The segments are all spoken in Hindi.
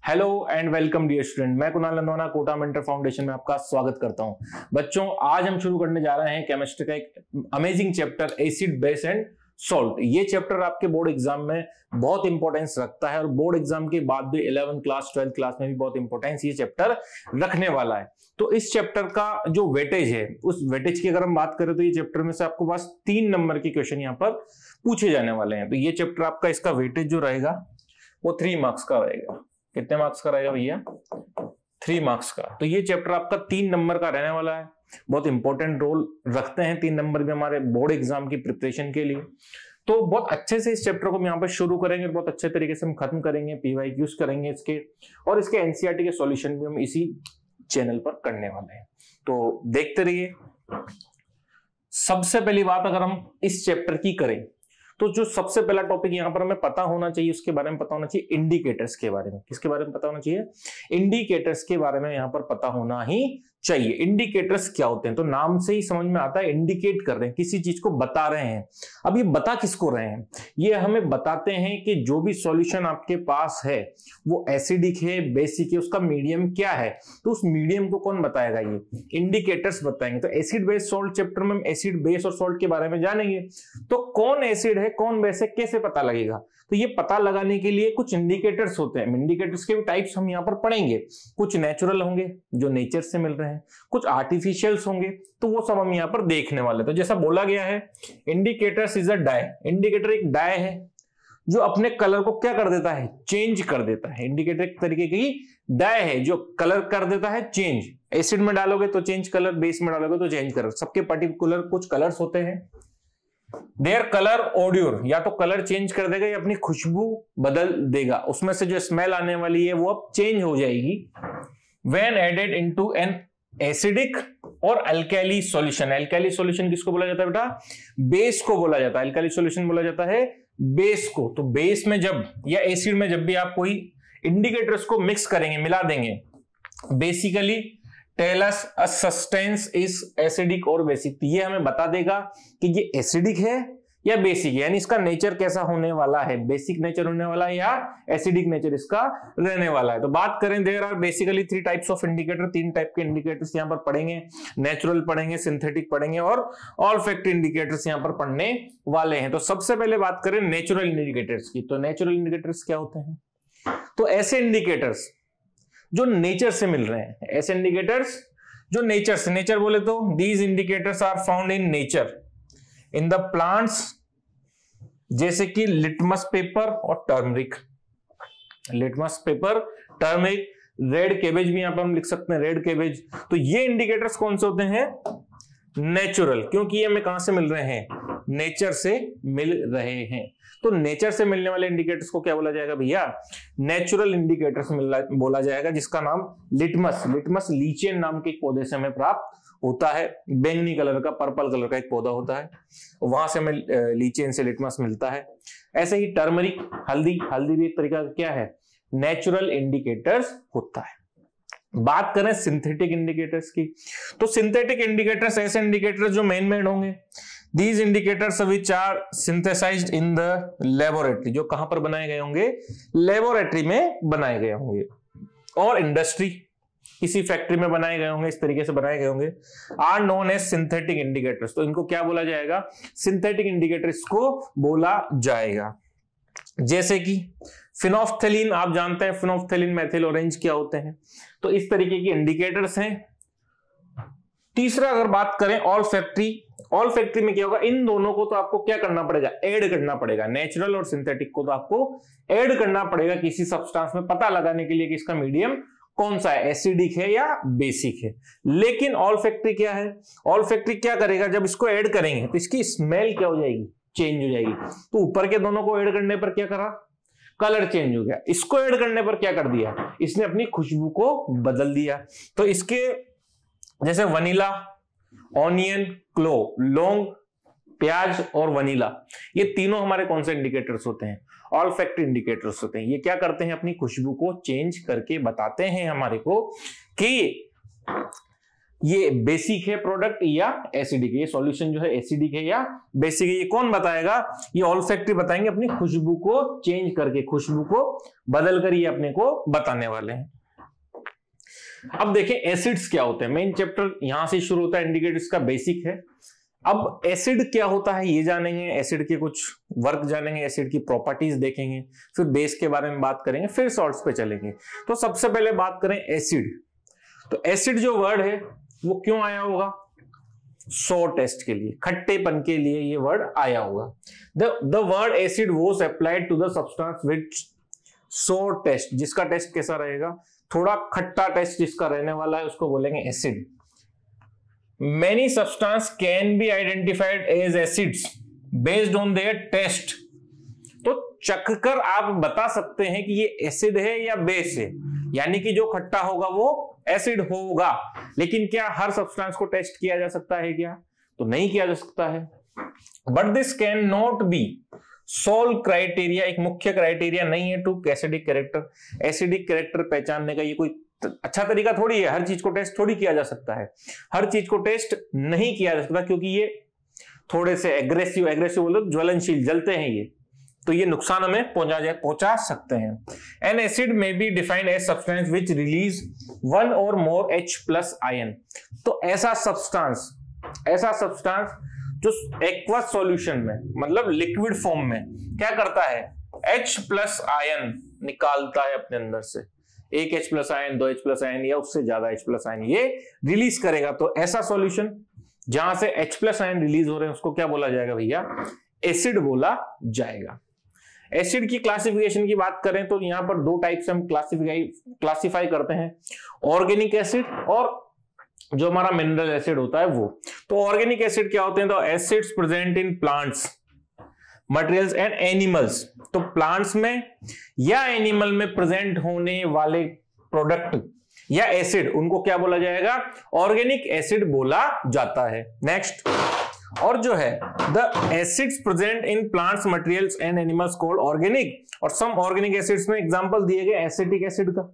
Hello and welcome dear student, मैं कुणाल नंदवाना कोटा मेंटर फाउंडेशन में आपका स्वागत करता हूं। बच्चों, आज हम शुरू करने जा रहे हैं केमिस्ट्री का एक amazing chapter acid base and salt. ये चैप्टर आपके बोर्ड एग्जाम में बहुत इंपॉर्टेंस रखता है और बोर्ड एग्जाम के बाद भी 11th क्लास 12th क्लास में भी बहुत इंपॉर्टेंस ये चैप्टर रखने वाला है। तो इस चैप्टर का जो वेटेज है, उस वेटेज की अगर हम बात करें तो ये चैप्टर में से आपको बस 3 नंबर के क्वेश्चन यहाँ पर पूछे जाने वाले हैं। तो ये चैप्टर आपका, इसका वेटेज जो रहेगा वो 3 मार्क्स का रहेगा। कितने मार्क्स का रहेगा भैया? 3 मार्क्स का। तो ये चैप्टर आपका 3 नंबर का रहने वाला है। बहुत इंपॉर्टेंट रोल रखते हैं 3 नंबर भी हमारे बोर्ड एग्जाम की प्रिपरेशन के लिए। तो बहुत अच्छे से इस चैप्टर को हम यहाँ पर शुरू करेंगे, बहुत अच्छे तरीके से हम खत्म करेंगे, पीवाईक्यूज करेंगे इसके, और इसके एनसीईआरटी के सॉल्यूशन भी हम इसी चैनल पर करने वाले हैं। तो देखते रहिए। सबसे पहली बात अगर हम इस चैप्टर की करें तो जो सबसे पहला टॉपिक यहां पर हमें पता होना चाहिए, उसके बारे में पता होना चाहिए इंडिकेटर्स के बारे में। किसके बारे में पता होना चाहिए? इंडिकेटर्स के बारे में यहां पर पता होना ही चाहिए। इंडिकेटर्स क्या होते हैं? तो नाम से ही समझ में आता है, इंडिकेट कर रहे हैं, किसी चीज को बता रहे हैं। अब ये बता किसको रहे हैं? ये हमें बताते हैं कि जो भी सॉल्यूशन आपके पास है वो एसिडिक है, बेसिक है, उसका मीडियम क्या है। तो उस मीडियम को कौन बताएगा? ये इंडिकेटर्स बताएंगे। तो एसिड बेस सॉल्ट चैप्टर में हम एसिड बेस और सॉल्ट के बारे में जानेंगे। तो कौन एसिड है, कौन बेस है, कैसे पता लगेगा? तो ये पता लगाने के लिए कुछ इंडिकेटर्स होते हैं। इंडिकेटर्स के भी टाइप्स हम यहाँ पर पढ़ेंगे। कुछ नेचुरल होंगे जो नेचर से मिल रहे हैं, कुछ आर्टिफिशियल्स होंगे, तो वो सब हम यहाँ पर देखने वाले। तो जैसा बोला गया है, indicators is a die. Indicator एक डाई है जो अपने कलर को क्या कर देता है? चेंज कर देता है। इंडिकेटर एक तरीके की डाई है जो कलर कर देता है चेंज। एसिड में डालोगे तो चेंज कलर, बेस में डालोगे तो चेंज कलर। सबके पर्टिकुलर कुछ कलर्स होते हैं। देयर कलर ओड्यूर, या तो कलर चेंज कर देगा या अपनी खुशबू बदल देगा। उसमें से जो स्मेल आने वाली है वो अब चेंज हो जाएगी when added into an acidic और अल्कली सॉल्यूशन। अल्कली सॉल्यूशन किसको बोला जाता है बेटा? बेस को बोला जाता है। अल्कली सॉल्यूशन बोला जाता है बेस को। तो बेस में जब या एसिड में जब भी आप कोई इंडिकेटर्स को मिक्स करेंगे, मिला देंगे, basically tell us a substance is acidic और बेसिक। तो ये हमें बता देगा कि ये एसिडिक है या बेसिक है, यानी इसका नेचर कैसा होने वाला है, बेसिक नेचर होने वाला है या एसिडिक नेचर इसका रहने वाला है। तो बात करें, there are basically 3 types of indicator. 3 type के इंडिकेटर्स यहां पर पढ़ेंगे। नेचुरल पढ़ेंगे, सिंथेटिक पढ़ेंगे और ऑल्फैक्टरी इंडिकेटर्स यहां पर पढ़ने वाले हैं। तो सबसे पहले बात करें नेचुरल इंडिकेटर्स की। तो नेचुरल इंडिकेटर्स क्या होते हैं? तो ऐसे इंडिकेटर्स जो नेचर से मिल रहे हैं, ऐसे इंडिकेटर्स जो नेचर से, नेचर बोले तो these indicators are found in nature in the plants, जैसे कि लिटमस पेपर और turmeric. Litmus paper, turmeric, red cabbage भी यहां पर हम लिख सकते हैं, रेड कैबेज। तो ये इंडिकेटर्स कौन से होते हैं? नेचुरल, क्योंकि ये हमें कहां से मिल रहे हैं? नेचर से मिल रहे हैं। तो नेचर से मिलने वाले इंडिकेटर्स को क्या बोला जाएगा भैया? नेचुरल इंडिकेटर्स बोला जाएगा, जिसका नाम लिटमस, लिटमस लीचेन नाम के एक पौधे से हमें प्राप्त होता है। बैंगनी कलर का, पर्पल कलर का एक पौधा होता है, वहां से हमें लीचेन से लिटमस मिलता है। ऐसे ही टर्मरिक, हल्दी, हल्दी भी एक तरीका का क्या है? नेचुरल इंडिकेटर्स होता है। बात करें सिंथेटिक इंडिकेटर्स की, तो सिंथेटिक इंडिकेटर्स ऐसे इंडिकेटर्स जो मैन मेड होंगे। These indicators which are synthesized in the laboratory, जो कहां पर बनाए गए होंगे? लेबोरेटरी में बनाए गए होंगे, और इंडस्ट्री, किसी फैक्ट्री में बनाए गए होंगे, इस तरीके से बनाए गए होंगे, are known as synthetic indicators. तो इनको क्या बोला जाएगा? सिंथेटिक इंडिकेटर्स को बोला जाएगा। जैसे कि फिनोफ्थेलिन, आप जानते हैं फिनोफ्थेलिन, मेथिल ऑरेंज क्या होते हैं। तो इस तरीके के इंडिकेटर्स हैं। तीसरा अगर बात करें ऑल्फैक्टरी, ऑल्फैक्टरी में क्या होगा? इन दोनों को तो आपको क्या करना पड़ेगा? ऐड करना पड़ेगा। नेचुरल और सिंथेटिक को तो आपको ऐड करना पड़ेगा किसी सब्सटेंस में, पता लगाने के लिए कि इसका मीडियम कौन सा है, एसिडिक है या बेसिक है। लेकिन ऑल्फैक्टरी क्या है? ऑल्फैक्टरी क्या करेगा? जब इसको ऐड करेंगे तो इसकी स्मेल क्या हो जाएगी? चेंज हो जाएगी। तो ऊपर के दोनों को ऐड करने पर क्या करा? कलर चेंज हो गया। इसको ऐड करने पर क्या कर दिया? इसने अपनी खुशबू को बदल दिया। तो इसके जैसे वनीला, ऑनियन, क्लोव, लौंग, प्याज और वनीला, ये तीनों हमारे कौन से इंडिकेटर्स होते हैं? ऑल्फैक्टरी इंडिकेटर्स होते हैं। ये क्या करते हैं? अपनी खुशबू को चेंज करके बताते हैं हमारे को कि ये बेसिक है प्रोडक्ट या एसिडिक है, ये सॉल्यूशन जो है एसिडिक है या बेसिक है, ये कौन बताएगा? ये ऑल्फैक्टरी बताएंगे, अपनी खुशबू को चेंज करके, खुशबू को बदल कर ये अपने को बताने वाले हैं। अब देखें एसिड्स क्या होते हैं। मेन चैप्टर यहां से शुरू होता है, इंडिकेटर्स का बेसिक है। अब एसिड क्या होता है ये जानेंगे, एसिड के कुछ वर्क जानेंगे, एसिड की प्रॉपर्टीज देखेंगे, फिर बेस के बारे में बात करेंगे, फिर सॉल्ट्स पे चलेंगे। तो सबसे पहले बात करें एसिड। तो एसिड जो वर्ड है वो क्यों आया होगा? सो टेस्ट के लिए, खट्टेपन के लिए ये वर्ड आया होगा। The word acid was applied to the substance which sour taste, जिसका टेस्ट कैसा रहेगा? थोड़ा खट्टा टेस्ट जिसका रहने वाला है उसको बोलेंगे acid. Many substances can be identified as acids based on their taste। तो चखकर आप बता सकते हैं कि ये एसिड है या बेस है, यानी कि जो खट्टा होगा वो एसिड होगा। लेकिन क्या हर सब्सटेंस को टेस्ट किया जा सकता है क्या? तो नहीं किया जा सकता है। But this can not be sole criteria, एक मुख्य क्राइटेरिया नहीं है to acidic character. Acidic character पहचानने का ये कोई अच्छा तरीका थोड़ी है, हर चीज को टेस्ट थोड़ी किया जा सकता है, हर चीज को टेस्ट नहीं किया जा सकता, क्योंकि ये थोड़े से एग्रेसिव बोलो, ज्वलनशील, जलते हैं ये, तो ये नुकसान हमें पहुंचा सकते हैं। An acid may be defined as substance which release one or more H+ ion. तो ऐसा सब्सटेंस जो एक्वस सॉल्यूशन में, मतलब लिक्विड फॉर्म में क्या करता है? H+ आयन निकालता है अपने अंदर से, एक H+ आयन, 2 H+ आयन या उससे ज्यादा H+ आयन ये रिलीज करेगा। तो ऐसा सॉल्यूशन जहां से H+ आयन रिलीज हो रहे हैं उसको क्या बोला जाएगा भैया? एसिड बोला जाएगा। एसिड की क्लासिफिकेशन की बात करें तो यहां पर दो टाइप से हम क्लासिफाई करते हैं, ऑर्गेनिक एसिड और जो हमारा मिनरल एसिड होता है वो। तो ऑर्गेनिक एसिड क्या होते हैं? तो acids present in plants, materials and animals. तो प्लांट्स में या एनिमल में प्रेजेंट होने वाले प्रोडक्ट या एसिड, उनको क्या बोला जाएगा? ऑर्गेनिक एसिड बोला जाता है। नेक्स्ट, और जो है the acids present in plants, materials and animals called organic. और सम ऑर्गेनिक एसिड्स में एग्जांपल दिए गए एसिटिक एसिड का,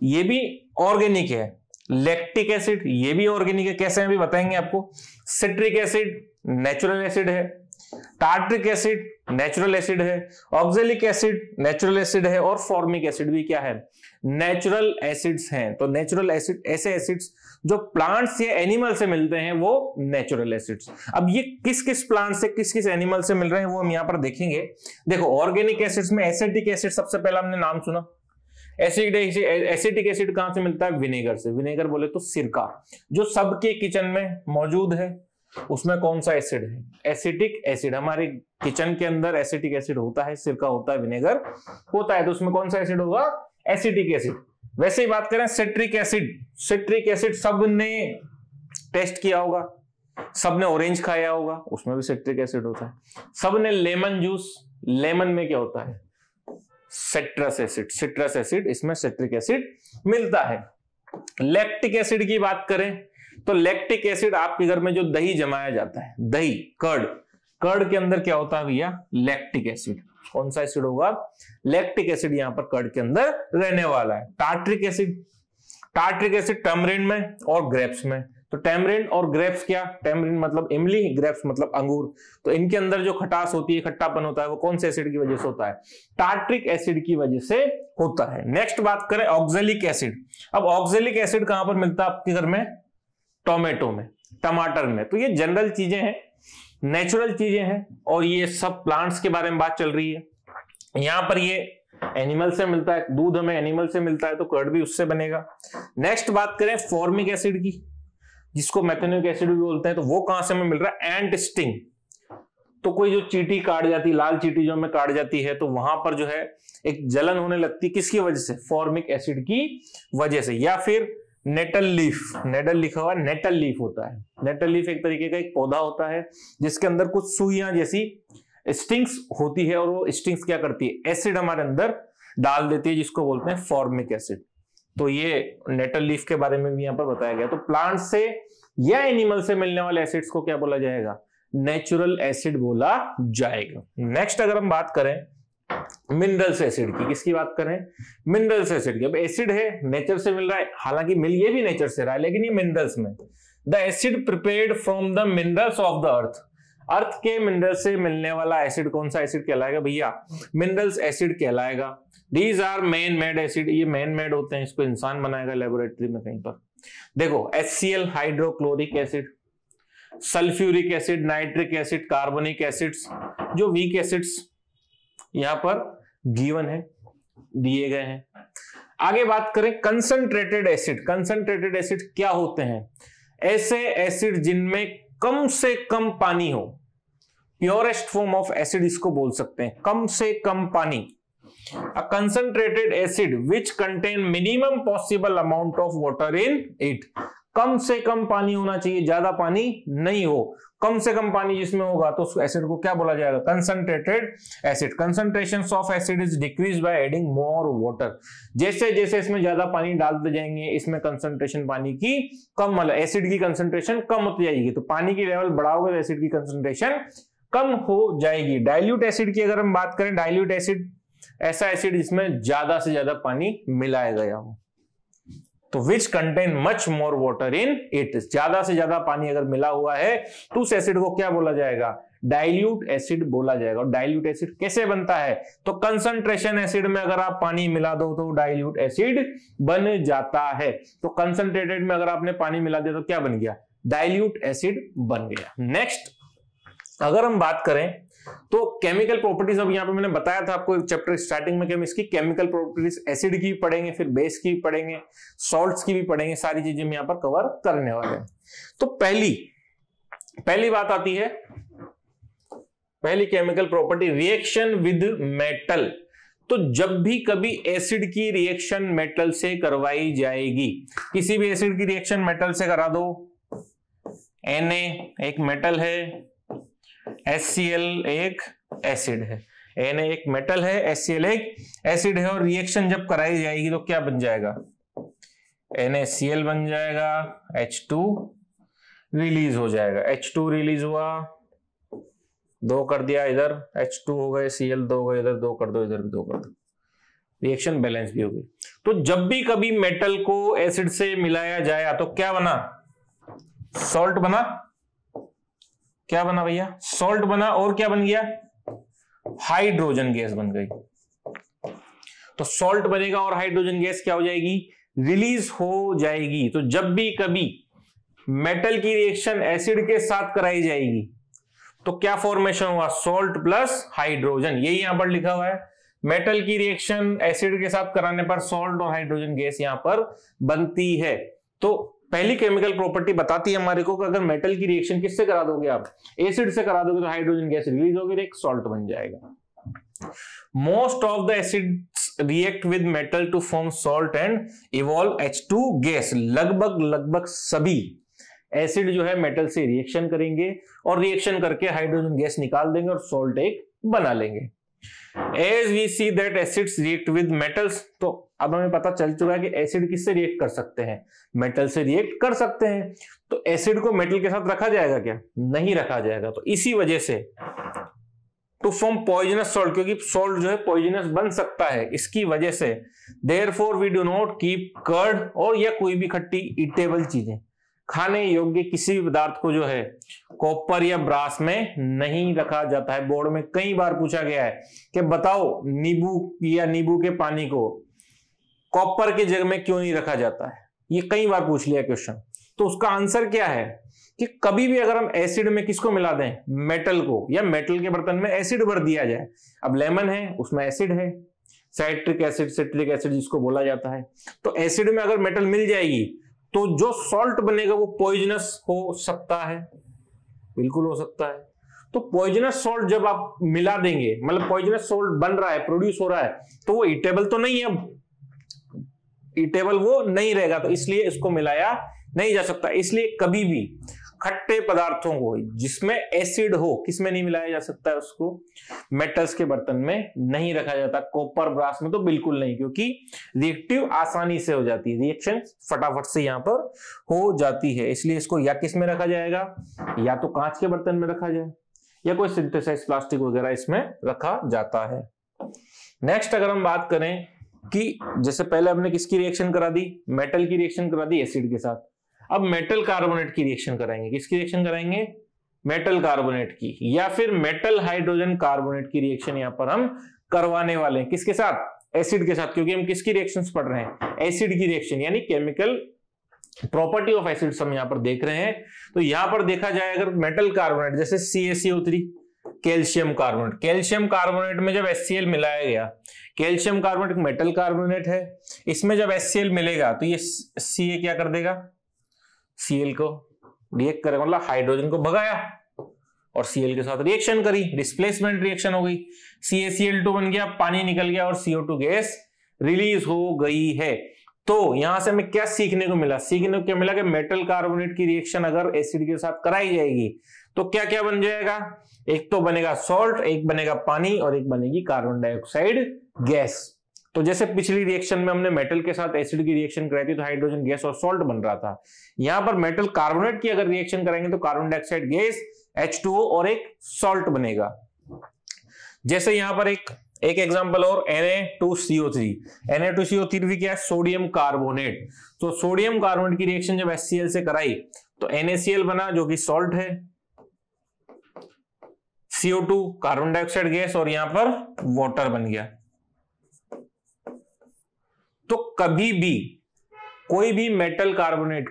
ये भी ऑर्गेनिक है। लैक्टिक एसिड ये भी ऑर्गेनिक है, कैसे हैं भी बताएंगे आपको। सिट्रिक एसिड नेचुरल एसिड है, टार्ट्रिक एसिड नेचुरल एसिड है, ऑक्जेलिक एसिड नेचुरल एसिड है, और फॉर्मिक एसिड भी क्या है? नेचुरल एसिड्स हैं। तो नेचुरल एसिड ऐसे एसिड्स जो प्लांट्स या एनिमल से मिलते हैं वो नेचुरल एसिड्स। अब ये किस किस प्लांट से किस किस एनिमल से मिल रहे हैं वो हम यहां पर देखेंगे। देखो ऑर्गेनिक एसिड्स में एसिटिक एसिड सबसे पहला हमने नाम सुना। एसिटिक एसिड कहां से मिलता है? विनेगर से। विनेगर बोले तो सिरका, जो सबके किचन में मौजूद है, उसमें कौन सा एसिड है? Acetic acid. हमारे किचन के अंदर एसिटिक एसिड होता है, सिरका होता है, विनेगर होता है, तो उसमें कौन सा एसिड होगा? Acetic acid. वैसे ही बात करें सिट्रिक एसिड, सिट्रिक एसिड सबने टेस्ट किया होगा, सबने ऑरेंज खाया होगा, उसमें भी सिट्रिक एसिड होता है। सबने लेमन जूस, लेमन में क्या होता है? सिट्रस एसिड, सिट्रस एसिड, इसमें सिट्रिक एसिड मिलता है। लैक्टिक एसिड की बात करें तो लैक्टिक एसिड आपके घर में जो दही जमाया जाता है, दही, कर्ड के अंदर क्या होता है भैया? Lactic acid. कौन सा एसिड होगा? लैक्टिक एसिड यहां पर कर्ड के अंदर रहने वाला है। Tartaric acid, tartaric acid tamarind में और ग्रेप्स में। तो टैमरिंड और ग्रेप्स क्या? टैमरिंड मतलब इमली, ग्रेप्स मतलब अंगूर। तो इनके अंदर जो खटास होती है, खट्टापन होता है, वो कौन से एसिड की वजह से होता है? टार्ट्रिक एसिड की वजह से होता है। नेक्स्ट बात करें ऑक्जेलिक एसिड। अब ऑक्जेलिक एसिड कहां पर मिलता है आपके घर में? टोमेटो में, टमाटर में। तो ये जनरल चीजें हैं, नेचुरल चीजें हैं, और ये सब प्लांट्स के बारे में बात चल रही है। यहां पर ये एनिमल से मिलता है, दूध हमें एनिमल से मिलता है, तो कर्ड भी उससे बनेगा। नेक्स्ट बात करें फॉर्मिक एसिड की, जिसको मेथेनिक एसिड भी बोलते हैं, तो वो कहां से हमें मिल रहा है? एंट स्टिंग। तो कोई जो चींटी काट जाती है, लाल चींटी जो हमें काट जाती है, तो वहां पर जो है एक जलन होने लगती है, किसकी वजह से? फॉर्मिक एसिड की वजह से। या फिर नेटल लीफ, नेटल लिखा हुआ, नेटल लीफ होता है। नेटल लीफ एक तरीके का एक पौधा होता है जिसके अंदर कुछ सुइयां जैसी स्टिंग्स होती है, और वो स्टिंग्स क्या करती है? एसिड हमारे अंदर डाल देती है, जिसको बोलते हैं फॉर्मिक एसिड। तो ये नेटल लीफ के बारे में भी यहां पर बताया गया। तो प्लांट से या एनिमल से मिलने वाले एसिड्स को क्या बोला जाएगा? नेचुरल एसिड बोला जाएगा। नेक्स्ट अगर हम बात करें मिनरल्स एसिड की, किसकी बात करें, मिनरल्स एसिड की। अब एसिड है, नेचर से मिल रहा है, हालांकि मिल ये भी नेचर से रहा है, लेकिन ये मिनरल्स में। The acid prepared from the minerals of the earth, earth के मिनरल से मिलने वाला एसिड कौन सा एसिड कहलाएगा भैया, मिनरल्स एसिड कहलाएगा। These are man made acid, ये मैन मेड होते हैं, इसको इंसान बनाएगा लेबोरेटरी में कहीं पर। देखो HCl hydrochloric acid, sulphuric acid, nitric acid, carbonic acids, जो वीक एसिड्स यहां पर गिवन है, दिए गए हैं। आगे बात करें कंसंट्रेटेड एसिड। कंसंट्रेटेड एसिड क्या होते हैं, ऐसे एसिड जिनमें कम से कम पानी हो, प्योरेस्ट फॉर्म ऑफ एसिड इसको बोल सकते हैं, कम से कम पानी। A concentrated acid which contain minimum possible amount of water in it, कम से कम पानी होना चाहिए, ज्यादा पानी नहीं हो, कम से कम पानी जिसमें होगा तो उस एसिड को क्या बोला जाएगा, concentrated acid. Concentrations of acid is decrease by adding more water, जैसे जैसे इसमें ज्यादा पानी डालते जाएंगे इसमें कंसंट्रेशन पानी की कम, मतलब एसिड की कंसंट्रेशन कम होती जाएगी। तो पानी की लेवल बढ़ाओगे तो एसिड की कंसंट्रेशन कम हो जाएगी। डाइल्यूट एसिड की अगर हम बात करें, डाइल्यूट एसिड ऐसा एसिड जिसमें ज्यादा से ज्यादा पानी मिलाया गया हो, तो which contain much more water in it, ज्यादा से ज्यादा पानी अगर मिला हुआ है तो उस एसिड को क्या बोला जाएगा, डाइल्यूट एसिड बोला जाएगा। और डाइल्यूट एसिड कैसे बनता है, तो कंसंट्रेशन एसिड में अगर आप पानी मिला दो तो डाइल्यूट एसिड बन जाता है। तो कंसंट्रेटेड में अगर आपने पानी मिला दिया तो क्या बन गया, डाइल्यूट एसिड बन गया। नेक्स्ट अगर हम बात करें तो केमिकल प्रॉपर्टीज, अब यहां पे मैंने बताया था आपको चैप्टर स्टार्टिंग में कि हम इसकी केमिकल प्रॉपर्टीज एसिड की भी पढ़ेंगे, फिर बेस की भी पढ़ेंगे, सॉल्ट्स की भी पढ़ेंगे, सारी चीजें हम यहां पर कवर करने वाले हैं। तो पहली बात आती है, पहली chemical property reaction with metal. तो जब भी कभी एसिड की रिएक्शन मेटल से करवाई जाएगी, किसी भी एसिड की रिएक्शन मेटल से करा दो, Na एक मेटल है, HCl एक एसिड है, Na एक मेटल है, HCl एक एसिड है, और रिएक्शन जब कराई जाएगी तो क्या बन जाएगा, NaCl बन जाएगा, H2 रिलीज हो जाएगा। H2 रिलीज हुआ, 2 कर दिया इधर, H2 हो गए, Cl 2 हो गए, इधर 2 कर दो, इधर भी 2 कर दो, रिएक्शन बैलेंस भी हो गई। तो जब भी कभी मेटल को एसिड से मिलाया जाए तो क्या बना, सॉल्ट बना, क्या बना भैया, सॉल्ट बना, और क्या बन गया, हाइड्रोजन गैस बन गई। तो सॉल्ट बनेगा और हाइड्रोजन गैस क्या हो जाएगी, रिलीज हो जाएगी। तो जब भी कभी मेटल की रिएक्शन एसिड के साथ कराई जाएगी तो क्या फॉर्मेशन हुआ, सॉल्ट प्लस हाइड्रोजन, यही यहां पर लिखा हुआ है। मेटल की रिएक्शन एसिड के साथ कराने पर सॉल्ट और हाइड्रोजन गैस यहां पर बनती है। तो पहली केमिकल प्रॉपर्टी बताती है हमारे को कि अगर मेटल की रिएक्शन किससे करा दोगे आप, एसिड से करा दोगे तो हाइड्रोजन गैस रिलीज होगी, एक सॉल्ट बन जाएगा। Most of the acids react with metal to form salt and evolve H2 gas. लगभग सभी एसिड जो है मेटल से रिएक्शन करेंगे और रिएक्शन करके हाइड्रोजन गैस निकाल देंगे और सॉल्ट एक बना लेंगे। As we see that acids react with metals, तो अब हमें पता चल चुका है कि एसिड किससे रिएक्ट कर सकते हैं, मेटल से रिएक्ट कर सकते हैं। तो एसिड को मेटल के साथ रखा जाएगा क्या, नहीं रखा जाएगा। तो इसी वजह से टू फॉर्म पॉइजनस सॉल्ट, क्योंकि सॉल्ट जो है पॉइजनस बन सकता है, इसकी वजह से therefore we do not keep curd और या कोई भी खट्टी ईटेबल चीजें, खाने योग्य किसी भी पदार्थ को जो है कॉपर या ब्रास में नहीं रखा जाता है। बोर्ड में कई बार पूछा गया है कि बताओ नींबू या नींबू के पानी को कॉपर के जग में क्यों नहीं रखा जाता है, ये कई बार पूछ लिया क्वेश्चन। तो उसका आंसर क्या है कि कभी भी अगर हम एसिड में किसको मिला दें, मेटल को, या मेटल के बर्तन में एसिड भर दिया जाए, अब लेमन है उसमें एसिड है, साइट्रिक एसिड, सिट्रिक एसिड जिसको बोला जाता है, तो एसिड में अगर मेटल मिल जाएगी तो जो सॉल्ट बनेगा वो पॉइजनस हो सकता है, बिल्कुल हो सकता है। तो पॉइजनस सॉल्ट जब आप मिला देंगे, मतलब पॉइजनस सॉल्ट बन रहा है, प्रोड्यूस हो रहा है, तो वो ईटेबल तो नहीं है, अब ईटेबल वो नहीं रहेगा, तो इसलिए इसको मिलाया नहीं जा सकता। इसलिए कभी भी खट्टे पदार्थों को जिसमें एसिड हो किसमें नहीं मिलाया जा सकता है, उसको मेटल्स के बर्तन में नहीं रखा जाता। कॉपर ब्रास में तो बिल्कुल नहीं, क्योंकि रिएक्टिव आसानी से हो जाती है, रिएक्शन फटाफट से यहां पर हो जाती है। इसलिए इसको या किस में रखा जाएगा, या तो कांच के बर्तन में रखा जाए या कोई सिंथेसाइज प्लास्टिक वगैरह इसमें रखा जाता है। नेक्स्ट अगर हम बात करें कि जैसे पहले हमने किसकी रिएक्शन करा दी, मेटल की रिएक्शन करा दी एसिड के साथ, अब मेटल कार्बोनेट की रिएक्शन कराएंगे। किसकी रिएक्शन कराएंगे? मेटल कार्बोनेट की, या फिर मेटल हाइड्रोजन कार्बोनेट की रिएक्शन यहां पर हम करवाने वाले हैं। किसके साथ? एसिड के साथ, क्योंकि हम किसकी रिएक्शंस पढ़ रहे हैं? एसिड की रिएक्शन, यानी केमिकल प्रॉपर्टी ऑफ एसिड्स हम यहां पर देख रहे हैं। तो यहां पर देखा जाए अगर मेटल कार्बोनेट जैसे CaCO3 calcium carbonate, calcium carbonate में जब HCl मिलाया गया, कैल्शियम कार्बोनेट मेटल कार्बोनेट है, इसमें जब HCl मिलेगा तो ये Ca क्या कर देगा? Cl को रिएक्ट करेगा, मतलब हाइड्रोजन को भगाया और Cl के साथ रिएक्शन करी, डिस्प्लेसमेंट रिएक्शन हो गई, CaCl2 बन गया, पानी निकल गया और CO2 गैस रिलीज हो गई है। तो यहां से हमें क्या सीखने को मिला? सीखने को क्या मिला कि मेटल कार्बोनेट की रिएक्शन अगर एसिड के साथ कराई जाएगी तो क्या क्या बन जाएगा? एक तो बनेगा सॉल्ट, एक बनेगा पानी और एक बनेगी कार्बन डाइऑक्साइड गैस। तो जैसे पिछली रिएक्शन में हमने मेटल के साथ एसिड की रिएक्शन कराई थी तो हाइड्रोजन गैस और सॉल्ट बन रहा था, यहां पर मेटल कार्बोनेट की अगर रिएक्शन कराएंगे तो कार्बन डाइऑक्साइड गैस, H2O और एक सॉल्ट बनेगा। जैसे यहां पर एक एग्जांपल और Na2CO3, Na2CO3 भी क्या है? Sodium carbonate. तो सोडियम कार्बोनेट की रिएक्शन जब HCl से कराई तो NaCl बना जो कि सॉल्ट है, CO2 कार्बन डाइऑक्साइड गैस और यहां पर वाटर बन गया। तो कभी भी कोई भी मेटल कार्बोनेट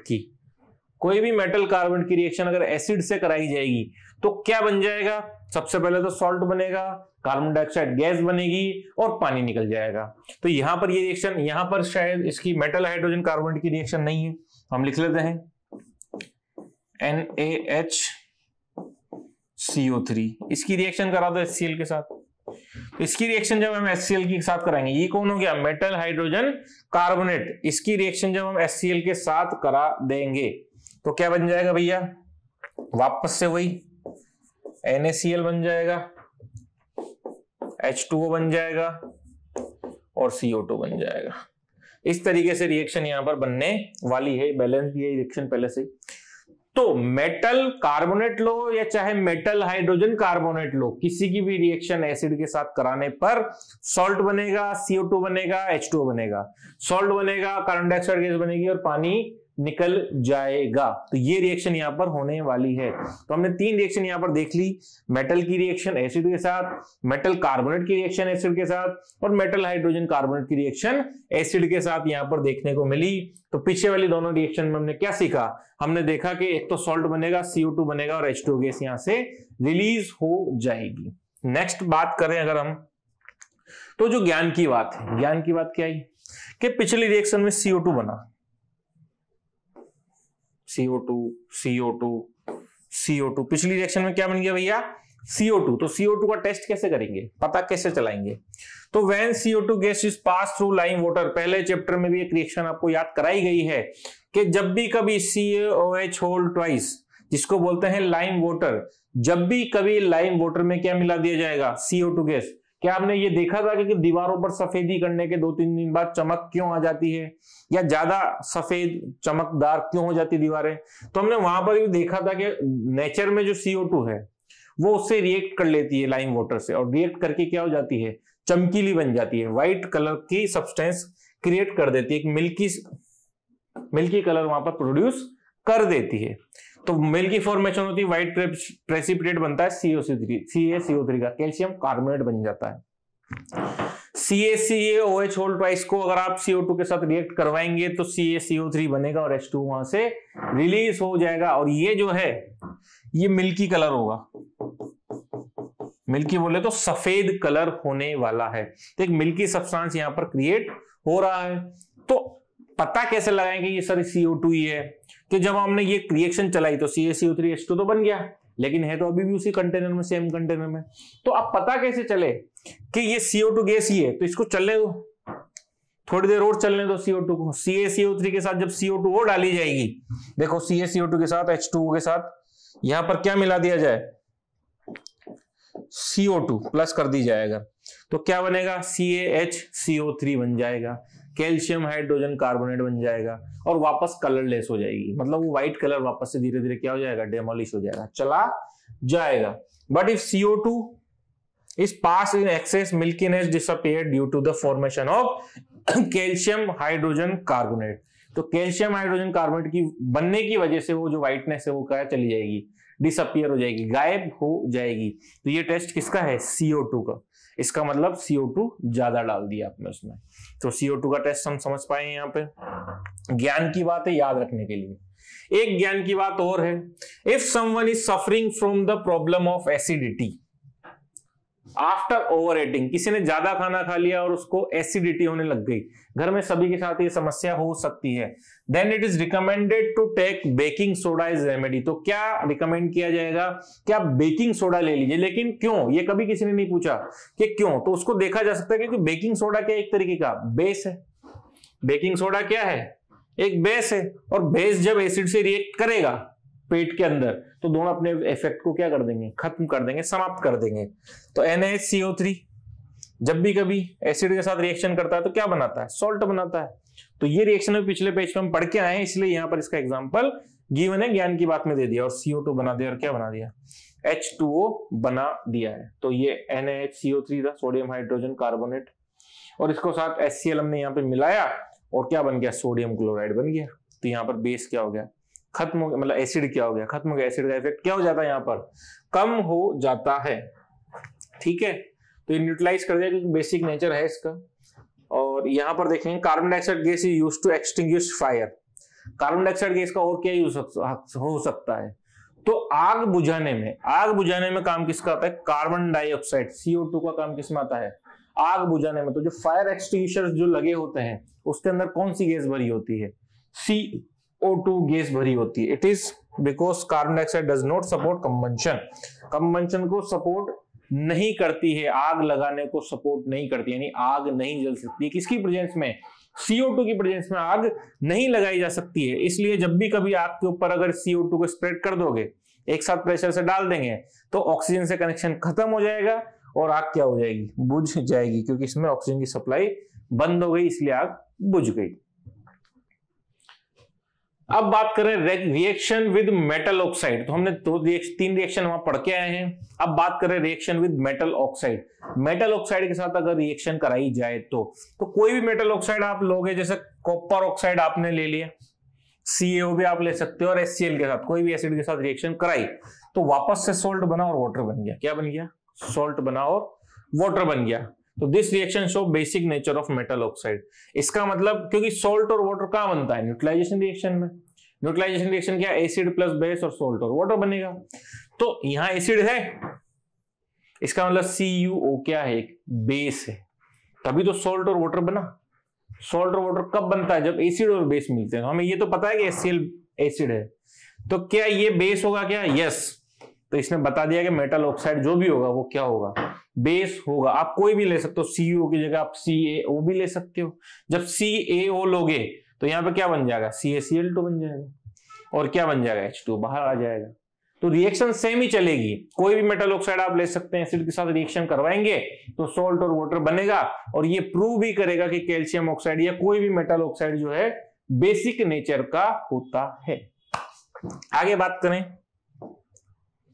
की रिएक्शन अगर एसिड से कराई जाएगी तो क्या बन जाएगा? सबसे पहले तो सॉल्ट बनेगा, कार्बन डाइऑक्साइड गैस बनेगी और पानी निकल जाएगा। तो यहां पर ये रिएक्शन, यहां पर शायद इसकी मेटल हाइड्रोजन कार्बोनेट की रिएक्शन नहीं है, हम लिख लेते हैं NaHCO3, इसकी रिएक्शन करा दो HCl के साथ। इसकी रिएक्शन जब हम HCl के साथ कराएंगे, ये कौन हो गया? Metal hydrogen carbonate. इसकी रिएक्शन जब हम HCl के साथ करा देंगे तो क्या बन जाएगा भैया? वापस से वही NaCl बन जाएगा, H2O बन जाएगा और CO2 बन जाएगा। इस तरीके से रिएक्शन यहां पर बनने वाली है, बैलेंस भी है रिएक्शन पहले से। तो मेटल कार्बोनेट लो या चाहे मेटल हाइड्रोजन कार्बोनेट लो, किसी की भी रिएक्शन एसिड के साथ कराने पर सॉल्ट बनेगा, CO2 बनेगा, H2O बनेगा, सॉल्ट बनेगा, कार्बन डाइऑक्साइड गैस बनेगी और पानी निकल जाएगा। तो ये रिएक्शन यहां पर होने वाली है। तो हमने 3 रिएक्शन यहां पर देख ली, मेटल की रिएक्शन एसिड के साथ, मेटल कार्बोनेट की रिएक्शन एसिड के साथ और मेटल हाइड्रोजन कार्बोनेट की रिएक्शन एसिड के साथ यहां पर देखने को मिली। तो पीछे वाली दोनों रिएक्शन में हमने क्या सीखा? हमने देखा कि एक तो सॉल्ट बनेगा, CO2 बनेगा और H2O गैस यहां से रिलीज हो जाएगी। नेक्स्ट बात करें अगर हम, तो जो ज्ञान की बात है, ज्ञान की बात क्या आई कि पिछली रिएक्शन में CO2 बना, CO2, पिछली रिएक्शन में क्या बन गया भैया? CO2। तो CO2 का टेस्ट कैसे करेंगे, पता कैसे चलाएंगे? तो when CO2 gas is pass through lime water, पहले चैप्टर में भी एक रिएक्शन आपको याद कराई गई है कि जब भी कभी CaOH होल ट्वाइस, जिसको बोलते हैं लाइम वाटर, जब भी कभी लाइम वाटर में क्या मिला दिया जाएगा? CO2 gas. क्या आपने ये देखा था कि दीवारों पर सफेदी करने के 2-3 दिन बाद चमक क्यों आ जाती है, या ज्यादा सफेद चमकदार क्यों हो जाती दीवारें? तो हमने वहां पर भी देखा था कि नेचर में जो CO2 है वो उससे रिएक्ट कर लेती है लाइम वाटर से, और रिएक्ट करके क्या हो जाती है? चमकीली बन जाती है, व्हाइट कलर की सब्सटेंस क्रिएट कर देती है, एक मिल्की कलर वहां पर प्रोड्यूस कर देती है। तो मिल्की फॉर्मेशन होती है, व्हाइट प्रेसिपिटेट बनता है CaCO3 का, कैल्शियम कार्बोनेट बन जाता है। CaCaOH होल ट्वाइस को अगर आप CO2 के साथ रिएक्ट करवाएंगे तो CaCO3 बनेगा और H2 वहां से रिलीज हो जाएगा, और ये जो है ये मिल्की कलर होगा, मिल्की बोले तो सफेद कलर होने वाला है। तो एक मिल्की सब्सटेंस यहां पर क्रिएट हो रहा है। तो पता कैसे लगाएंगे ये सर CO2 ही है? कि जब हमने ये रिएक्शन चलाई तो CaCO3 H2 तो बन गया, लेकिन है तो अभी भी उसी कंटेनर में, सेम कंटेनर में। तो अब पता कैसे चले कि ये CO2 गैस ही है? तो इसको चलने दो, थोड़ी देर और चलने दो CO2 को। CaCO3 के साथ जब CO2 और डाली जाएगी, देखो CaCO2 के साथ H2O के साथ यहां पर क्या मिला दिया जाए? CO2 प्लस कर दी जाएगा, तो क्या बनेगा? CaHCO3 बन जाएगा, कैल्शियम हाइड्रोजन कार्बोनेट बन जाएगा और वापस कलरलेस हो जाएगी, मतलब वो व्हाइट कलर वापस से धीरे धीरे क्या हो जाएगा? डेमोलिश हो जाएगा, चला जाएगा। But if CO2 is passed in excess, milkiness disappeared due to the formation of calcium hydrogen carbonate. तो कैल्शियम हाइड्रोजन कार्बोनेट की बनने की वजह से वो जो व्हाइटनेस है वो क्या चली जाएगी, डिसअपियर हो जाएगी, गायब हो जाएगी। तो ये टेस्ट किसका है, CO2 का। इसका मतलब CO2 ज्यादा डाल दिया आपने उसमें, तो CO2 का टेस्ट हम समझ पाए यहाँ पे। ज्ञान की बात है याद रखने के लिए। एक ज्ञान की बात और है, if someone is suffering from the problem of acidity after over eating, किसी ने ज्यादा खाना खा लिया और उसको एसिडिटी होने लग गई, घर में सभी के साथ ये समस्या हो सकती है, then it is recommended to take baking soda as remedy. तो क्या रिकमेंड किया जाएगा, क्या बेकिंग सोडा ले लीजिए। लेकिन क्यों, ये कभी किसी ने नहीं पूछा कि क्यों, तो उसको देखा जा सकता है क्योंकि बेकिंग सोडा क्या एक तरीके का बेस है। बेकिंग सोडा क्या है, एक बेस है, और बेस जब एसिड से रिएक्ट करेगा पेट के अंदर तो दोनों अपने इफेक्ट को क्या कर देंगे, खत्म कर देंगे, समाप्त कर देंगे। तो NaHCO3 जब भी कभी एसिड के साथ रिएक्शन करता है तो क्या बनाता है, सॉल्ट बनाता है। तो ये रिएक्शन में पिछले पेज पे हम पढ़ के आए हैं, इसलिए यहां पर इसका एग्जांपल गिवन है, ज्ञान की बात में दे दिया, और CO2 बना दिया, और क्या बना दिया, H2O बना दिया है। तो ये NaHCO3 था, सोडियम हाइड्रोजन कार्बोनेट, और इसको साथ HCl हमने यहाँ पे मिलाया और क्या बन गया, सोडियम क्लोराइड बन गया। तो यहाँ पर बेस क्या हो गया, खत्म हो गया, मतलब एसिड क्या हो गया, खत्म हो गया। एसिड का इफेक्ट क्या हो जाता है, यहाँ पर कम हो जाता है। ठीक है, तो ये न्यूट्रलाइज कर दिया क्योंकि बेसिक नेचर है इसका। और यहाँ पर देखेंगे carbon dioxide gas is used to extinguish fire. Carbon dioxide gas का और क्या यूज हो सकता है, तो आग बुझाने में काम किसका आता है, कार्बन डाइऑक्साइड। CO2 का काम किसमें आता है, आग बुझाने में। तो जो फायर एक्सटिंग्विशर्स जो लगे होते हैं उसके अंदर कौन सी गैस भरी होती है, CO2 गैस भरी होती है। It is because carbon dioxide does not support combustion को सपोर्ट नहीं करती है, आग लगाने को सपोर्ट नहीं करती, यानी आग नहीं जल सकती। किसकी प्रेजेंस में, CO2 की प्रेजेंस में आग नहीं लगाई जा सकती है। इसलिए जब भी कभी आग के ऊपर अगर CO2 को स्प्रेड कर दोगे, एक साथ प्रेशर से डाल देंगे, तो ऑक्सीजन से कनेक्शन खत्म हो जाएगा और आग क्या हो जाएगी, बुझ जाएगी, क्योंकि इसमें ऑक्सीजन की सप्लाई बंद हो गई, इसलिए आग बुझ गई। अब बात करें रिएक्शन विद मेटल ऑक्साइड, तो हमने तीन रिएक्शन वहां पढ़ के आए हैं। अब बात करें reaction with metal oxide. Metal oxide के साथ अगर रिएक्शन कराई जाए तो कोई भी मेटल ऑक्साइड आप लोगे, जैसे कॉपर ऑक्साइड आपने ले लिया, CaO भी आप ले सकते हो, और HCl के साथ कोई भी एसिड के साथ रिएक्शन कराई तो वापस से सोल्ट बना और वाटर बन गया। क्या बन गया, सोल्ट बना और वाटर बन गया। तो this reaction show basic nature of metal oxide. इसका मतलब क्योंकि सोल्ट और वाटर कहां बनता है, न्यूट्रलाइजेशन रिएक्शन में। न्यूट्रलाइजेशन रिएक्शन क्या, एसिड प्लस बेस और सोल्ट और वाटर बनेगा। तो यहां एसिड है, इसका मतलब CuO क्या है, एक बेस है, तभी तो सोल्ट और वाटर बना। सोल्ट और वाटर कब बनता है, जब एसिड और बेस मिलते हैं। हमें ये तो पता है कि HCl एसिड है, तो क्या ये बेस होगा क्या, यस। तो इसने बता दिया कि मेटल ऑक्साइड जो भी होगा वो क्या होगा, बेस होगा। आप कोई भी ले सकते हो, CuO की जगह आप CaO भी ले सकते हो। जब CaO लोगे तो यहाँ पे क्या बन जाएगा, CaCl2 बन जाएगा, और क्या बन जाएगा, H2 बाहर आ जाएगा। तो रिएक्शन सेम ही चलेगी, कोई भी मेटल ऑक्साइड आप ले सकते हैं, एसिड के साथ रिएक्शन करवाएंगे तो सोल्ट और वाटर बनेगा। और ये प्रूव भी करेगा कि कैल्शियम ऑक्साइड या कोई भी मेटल ऑक्साइड जो है बेसिक नेचर का होता है। आगे बात करें,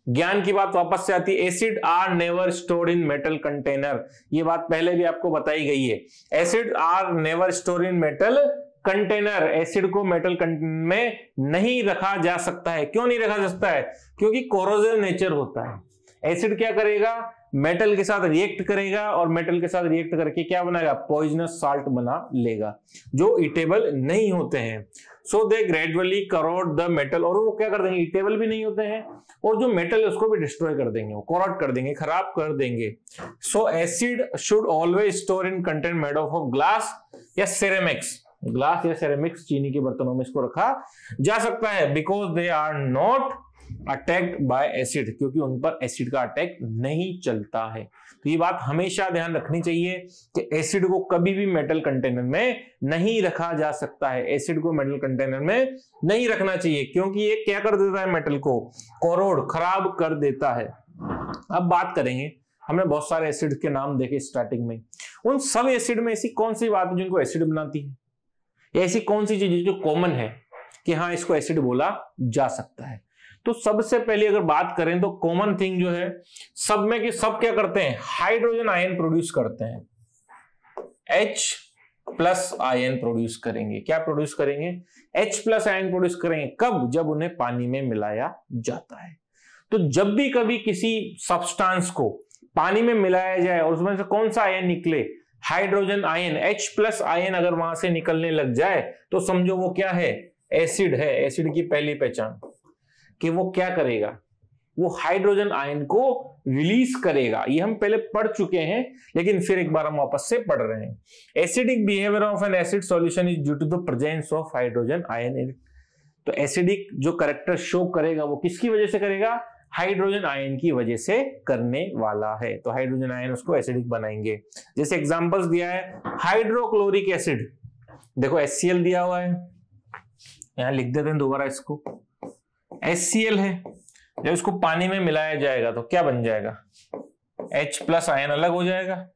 ज्ञान की बात वापस से आती है। Acid are never stored in metal container, ये बात पहले भी आपको बताई गई है। Acid are never stored in metal container, acid को मेटल कंटेनर में नहीं रखा जा सकता है। क्यों नहीं रखा जा सकता है, क्योंकि कोरोसिव नेचर होता है। एसिड क्या करेगा, मेटल के साथ रिएक्ट करेगा, और मेटल के साथ रिएक्ट करके क्या बनाएगा, पॉइजनस साल्ट बना लेगा, जो ईटेबल नहीं होते हैं। सो दे ग्रेजुअली करोड द मेटल, और वो क्या कर देंगे, ईटेबल भी नहीं होते हैं, और जो मेटल है उसको भी डिस्ट्रॉय कर देंगे, वो करोड कर देंगे, खराब कर देंगे। So acid should always store in content made of glass या सेरेमिक्स। ग्लास या सेरेमिक्स, चीनी के बर्तनों में इसको रखा जा सकता है, because they are not attacked by acid, क्योंकि उन पर एसिड का अटैक नहीं चलता है। तो ये बात हमेशा ध्यान रखनी चाहिए कि एसिड को कभी भी मेटल कंटेनर में नहीं रखा जा सकता है। एसिड को मेटल कंटेनर में नहीं रखना चाहिए, क्योंकि ये क्या कर देता है, मेटल को कोरोड, खराब कर देता है। अब बात करेंगे, हमने बहुत सारे एसिड के नाम देखे स्टार्टिंग में, उन सब एसिड में ऐसी कौन सी बात है जिनको एसिड बनाती है, ऐसी कौन सी चीज जो कॉमन है कि हाँ इसको एसिड बोला जा सकता है। तो सबसे पहले अगर बात करें तो कॉमन थिंग जो है सब में कि सब क्या करते हैं, हाइड्रोजन आयन प्रोड्यूस करते हैं, H प्लस आयन प्रोड्यूस करेंगे। क्या प्रोड्यूस करेंगे, H प्लस आयन प्रोड्यूस करेंगे। कब, जब उन्हें पानी में मिलाया जाता है। तो जब भी कभी किसी सब्सटेंस को पानी में मिलाया जाए और उसमें से कौन सा आयन निकले, hydrogen ion, H plus ion अगर वहां से निकलने लग जाए तो समझो वो क्या है, एसिड है। एसिड की पहली पहचान कि वो क्या करेगा, वो हाइड्रोजन आयन को रिलीज करेगा। ये हम पहले पढ़ चुके हैं लेकिन फिर एक बार हम वापस से पढ़ रहे हैं। Acidic behaviour of an acid solution is due to the presence of hydrogen ion in it. तो एसिडिक जो कैरेक्टर शो करेगा वो किसकी वजह से करेगा, हाइड्रोजन आयन की वजह से करने वाला है। तो हाइड्रोजन आयन उसको एसिडिक बनाएंगे। जैसे एग्जांपल्स दिया है, हाइड्रोक्लोरिक एसिड, देखो HCl दिया हुआ है, यहां लिख देते हैं दोबारा इसको, HCl है। जब इसको पानी में मिलाया जाएगा तो क्या बन जाएगा, H प्लस आयन अलग हो जाएगा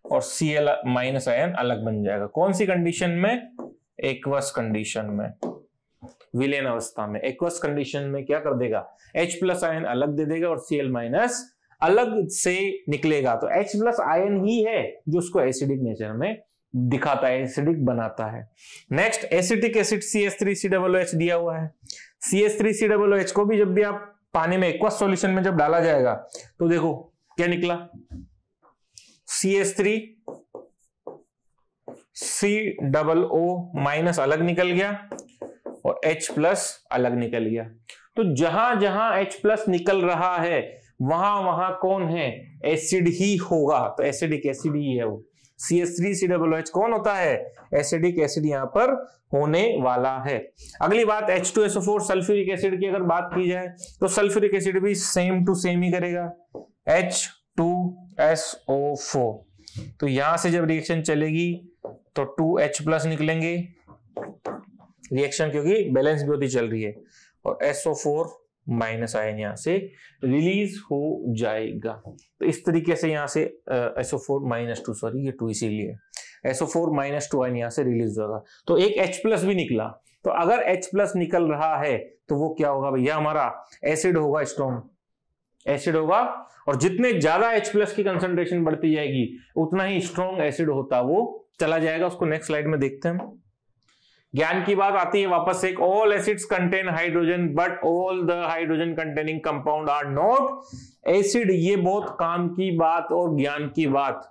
और Cl माइनस आयन अलग बन जाएगा। कौन सी कंडीशन में, एक्वस कंडीशन में, विलेन अवस्था में। एक्वस कंडीशन में क्या कर देगा, H प्लस आयन अलग दे देगा और Cl माइनस अलग से निकलेगा। तो H प्लस आयन ही है जो उसको एसिडिक नेचर में दिखाता है, एसिडिक बनाता है। नेक्स्ट एसिटिक एसिड CH3COOH दिया हुआ है। CH3COOH को भी जब भी आप पानी में एक्वस सॉल्यूशन में जब डाला जाएगा तो देखो क्या निकला, CH3 COO माइनस अलग निकल गया और H प्लस अलग निकल गया। तो जहां जहां H प्लस निकल रहा है वहां वहां कौन है, एसिड ही होगा। तो एसिडिक एसिड ही है वो। CH3COOH कौन होता है, एसिडिक एसिड यहां पर होने वाला है। अगली बात H2SO4 सल्फ्यूरिक एसिड की अगर बात की जाए तो सल्फ्यूरिक एसिड भी सेम टू सेम ही करेगा, H2SO4। तो यहां से जब रिएक्शन चलेगी तो 2H प्लस निकलेंगे रिएक्शन, क्योंकि बैलेंस भी होती चल रही है, और SO4 माइनस आयन यहां से रिलीज हो जाएगा। तो इस तरीके से यहां से SO4 माइनस 2, सॉरी ये 2 इसीलिए SO4 माइनस 2 आयन यहां से रिलीज होगा। तो एक H प्लस भी निकला। तो अगर H प्लस निकल रहा है तो वो क्या होगा भैया, हमारा एसिड होगा, स्ट्रॉन्ग एसिड होगा। और जितने ज्यादा H प्लस की कंसंट्रेशन बढ़ती जाएगी उतना ही स्ट्रॉन्ग एसिड होता वो चला जाएगा। उसको नेक्स्ट स्लाइड में देखते हैं। ज्ञान की बात आती है वापस एक, all acids contain hydrogen but all the hydrogen containing compound are not acid. ये बहुत काम की बात और ज्ञान की बात,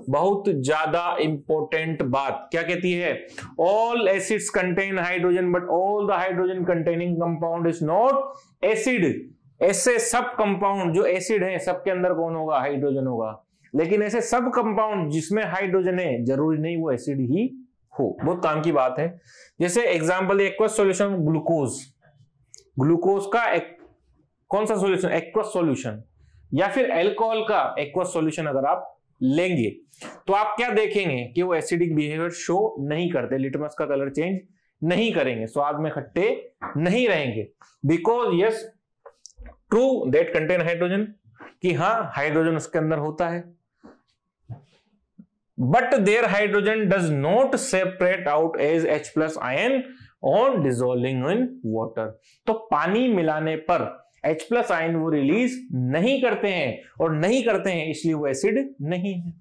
बहुत ज्यादा इंपॉर्टेंट बात। क्या कहती है, all acids contain hydrogen but all the hydrogen containing compound is not acid. ऐसे सब कंपाउंड जो एसिड है सबके अंदर कौन होगा, हाइड्रोजन होगा। लेकिन ऐसे सब कंपाउंड जिसमें हाइड्रोजन है जरूरी नहीं वो एसिड ही हो। बहुत काम की बात है। जैसे example aqueous solution glucose, glucose का कौन सा सॉल्यूशन, एक्वस सॉल्यूशन, या फिर अल्कोहल का एक्वस सॉल्यूशन अगर आप लेंगे तो आप क्या देखेंगे कि वो एसिडिक बिहेवियर शो नहीं करते, लिटमस का कलर चेंज नहीं करेंगे, स्वाद में खट्टे नहीं रहेंगे। Because yes true that contain hydrogen, कि हाँ हाइड्रोजन उसके अंदर होता है, but their hydrogen does not separate out as H plus ion on dissolving in water। तो पानी मिलाने पर H plus आयन वो रिलीज नहीं करते हैं, और नहीं करते हैं इसलिए वो एसिड नहीं है।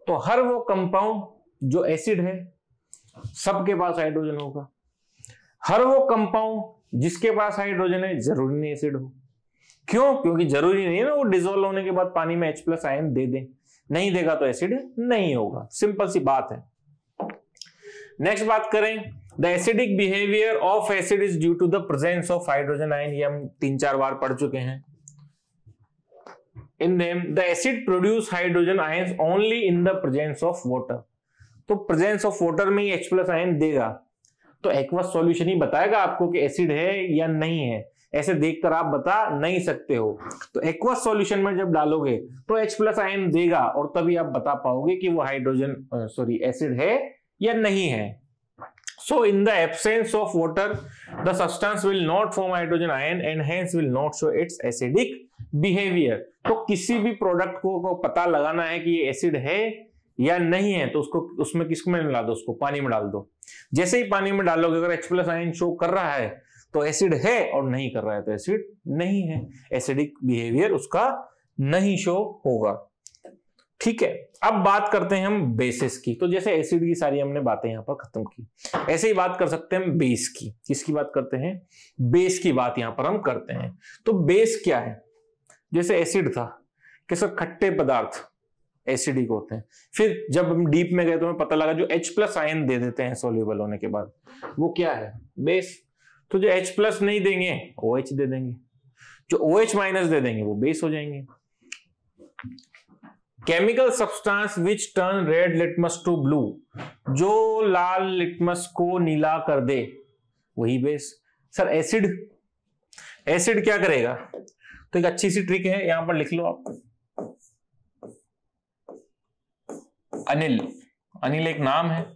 तो हर वो कंपाउंड जो एसिड है सबके पास हाइड्रोजन होगा। हर वो कंपाउंड जिसके पास हाइड्रोजन है जरूरी नहीं एसिड हो। क्यों, क्योंकि जरूरी नहीं है ना वो डिसॉल्व होने के बाद पानी में H प्लस आयन दे दें, नहीं देगा तो एसिड नहीं होगा। सिंपल सी बात है। नेक्स्ट बात करें, the acidic behaviour of acid is due to the presence of hydrogen ion. ये हम 3-4 बार पढ़ चुके हैं। In them the acid produce hydrogen ions only in the presence of water. तो प्रेजेंस ऑफ वाटर में ही H प्लस आयन देगा। तो एक्वस सॉल्यूशन ही बताएगा आपको कि एसिड है या नहीं है, ऐसे देखकर आप बता नहीं सकते हो। तो एक्वस सॉल्यूशन में जब डालोगे तो H प्लस आयन देगा और तभी आप बता पाओगे कि वो हाइड्रोजन एसिड है या नहीं है। So in the absence of water the substance will not form hydrogen ion and hence will not show its acidic behaviour. तो किसी भी प्रोडक्ट को पता लगाना है कि ये एसिड है या नहीं है तो उसको उसमें किसको में मिला दो, उसको पानी में डाल दो। जैसे ही पानी में डालोगे अगर H प्लस आयन शो कर रहा है तो एसिड है, और नहीं कर रहा है तो एसिड नहीं है, एसिडिक बिहेवियर उसका नहीं शो होगा। ठीक है, अब बात करते हैं हम बेसिस की। तो जैसे एसिड की सारी हमने बातें यहां पर खत्म की, ऐसे ही बात कर सकते हैं हम बेस की। किसकी बात करते हैं? बेस की बात यहां पर हम करते हैं। तो बेस क्या है? जैसे एसिड था, कैसे खट्टे पदार्थ एसिडिक होते हैं। फिर जब हम डीप में गए तो हमें पता लगा जो H+ आयन दे देते हैं सोल्यूबल होने के बाद, वो क्या है? बेस। तो जो H+ नहीं देंगे OH दे देंगे, जो OH- दे देंगे वो बेस हो जाएंगे। Chemical substance which turn red litmus to blue, जो लाल लिटमस को नीला कर दे वही बेस। सर एसिड क्या करेगा? तो एक अच्छी सी ट्रिक है, यहां पर लिख लो आप। अनिल एक नाम है,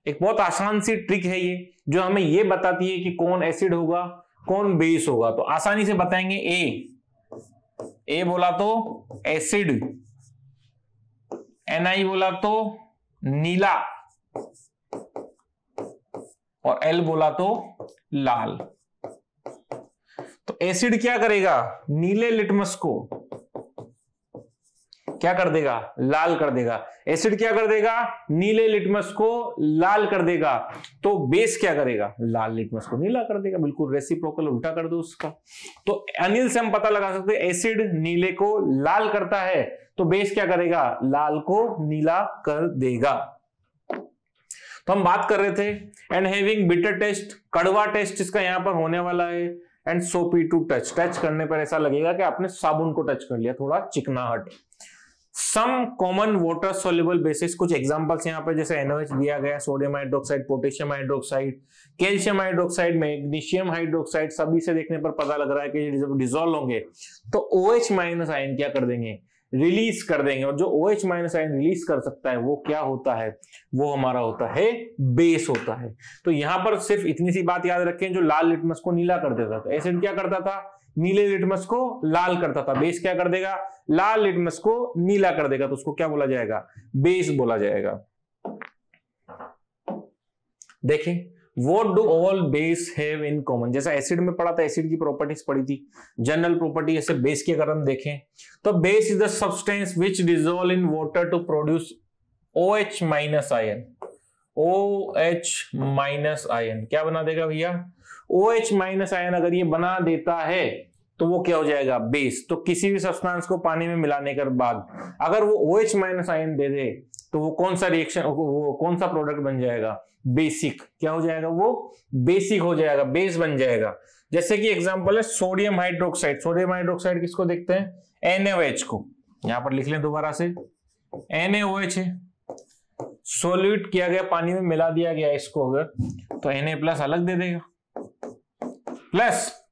एक बहुत आसान सी ट्रिक है ये, जो हमें ये बताती है कि कौन एसिड होगा कौन बेस होगा। तो आसानी से बताएंगे, ए बोला तो एसिड, Na बोला तो नीला, और L बोला तो लाल। तो एसिड क्या करेगा? नीले लिटमस को क्या कर देगा? लाल कर देगा। एसिड क्या कर देगा? नीले लिटमस को लाल कर देगा। तो बेस क्या करेगा? लाल लिटमस को नीला कर देगा। बिल्कुल रेसिप्रोकल, उल्टा कर दो उसका। तो अनिल से हम पता लगा सकते हैं एसिड नीले को लाल करता है, तो बेस क्या करेगा? लाल को नीला कर देगा। तो हम बात कर रहे थे एंड हैविंग बिटर टेस्ट, कड़वा टेस्ट इसका यहां पर होने वाला है। एंड सोपी टू टच, टच करने पर ऐसा लगेगा कि आपने साबुन को टच कर लिया, थोड़ा चिकनाहट। Some common water soluble bases, कुछ एग्जांपल्स यहाँ पे जैसे NaOH दिया गया, sodium hydroxide, potassium hydroxide, calcium hydroxide, magnesium hydroxide, सभी से देखने पर पता लग रहा है कि जब डिसॉल्व होंगे तो OH- आयन क्या कर देंगे? रिलीज कर देंगे। और जो OH- आयन रिलीज कर सकता है वो क्या होता है? वो हमारा होता है बेस होता है। तो यहां पर सिर्फ इतनी सी बात याद रखें, जो लाल लिटमस को नीला कर देता था, एसिड क्या करता था? नीले लिटमस को लाल करता था। बेस क्या कर देगा? लाल लिटमस को नीला कर देगा। तो उसको क्या बोला जाएगा? बेस बोला जाएगा। देखें, what do all base have in common? जैसा एसिड में पढ़ा था, एसिड की प्रॉपर्टीज पढ़ी थी, जनरल प्रॉपर्टी। ऐसे बेस की अगर हम देखें तो base is the substance which dissolve in water to produce OH- ion. OH- ion क्या बना देगा भैया? OH- आयन अगर ये बना देता है तो वो क्या हो जाएगा? बेस। तो किसी भी सब्सटेंस को पानी में मिलाने के बाद अगर वो OH- आयन दे दे तो वो कौन सा रिएक्शन, वो कौन सा प्रोडक्ट बन जाएगा? बेसिक। क्या हो जाएगा? वो बेसिक हो जाएगा, बेस बन जाएगा। जैसे कि एग्जांपल है सोडियम हाइड्रोक्साइड। सोडियम हाइड्रोक्साइड किसको देखते हैं? NaOH को। यहां पर लिख लें दोबारा से, NaOH है, सोल्यूट किया गया, पानी में मिला दिया गया इसको अगर, तो Na+ अलग दे देगा, प्लस